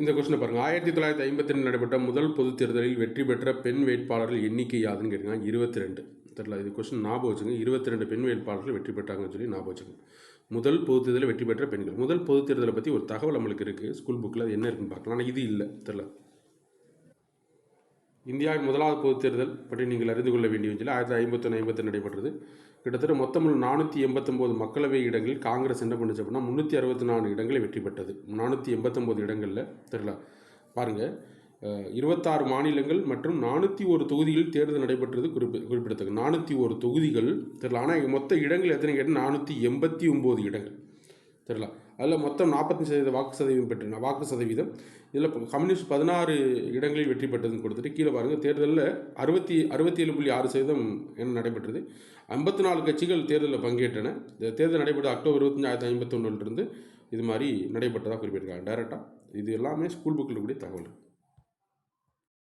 இந்த கொஸ்டினை பாருங்கள். 1952 நடைபெற்ற முதல் பொதுத் தேர்தலில் வெற்றி பெற்ற பெண் வேட்பாளர்கள் எண்ணிக்கை யாதுன்னு கேட்குறாங்க. 22. தெரியல, இது கொஸ்டின் ஞாபகம் வச்சுங்க. 22 பெண் வேட்பாளர்கள் வெற்றி பெற்றாங்கன்னு சொல்லி ஞாபகம் வச்சுங்க. முதல் பொதுத் தேர்தலில் வெற்றி பெற்ற பெண்கள். முதல் பொதுத் தேர்தலை பற்றி ஒரு தகவல் நம்மளுக்கு இருக்குது ஸ்கூல் புக்கில். அது என்ன இருக்குன்னு பார்க்கலாம். ஆனால் இது இல்லை, தெரியல. இந்தியாவின் முதலாவது பொதுத் தேர்தல் பற்றி நீங்கள் அறிந்து கொள்ள வேண்டிய 1951 நடைபெற்றது. கிட்டத்தட்ட மொத்தம் 489 மக்களவை இடங்களில் காங்கிரஸ் என்ன பண்ணுச்சு அப்படின்னா 364 இடங்களை வெற்றி பெற்றது. 489 இடங்களில் தெரியல பாருங்கள். 26 மாநிலங்கள் மற்றும் 401 தொகுதிகளில் தேர்தல் நடைபெற்றது குறிப்பிடத்தக்க. 401 தொகுதிகள் தெரியல. ஆனால் மொத்த இடங்கள் எத்தனை கேட்டால் 489 இடங்கள் தெரியல. அதில் மொத்தம் 45% வாக்கு சதவீதம். இதில் கம்யூனிஸ்ட் 16 இடங்களில் வெற்றி பெற்றதுன்னு கொடுத்துட்டு கீழே பாருங்கள். தேர்தலில் 67.6% என நடைபெற்றது. 54 கட்சிகள் தேர்தலில் பங்கேற்றன. இந்த தேர்தல் நடைபெற்ற அக்டோபர் 25, 1951 இது மாதிரி நடைபெற்றதாக குறிப்பிட்டிருக்காங்க. டைரெக்டாக இது எல்லாமே ஸ்கூல் புக்கில் கூடிய தகவல்.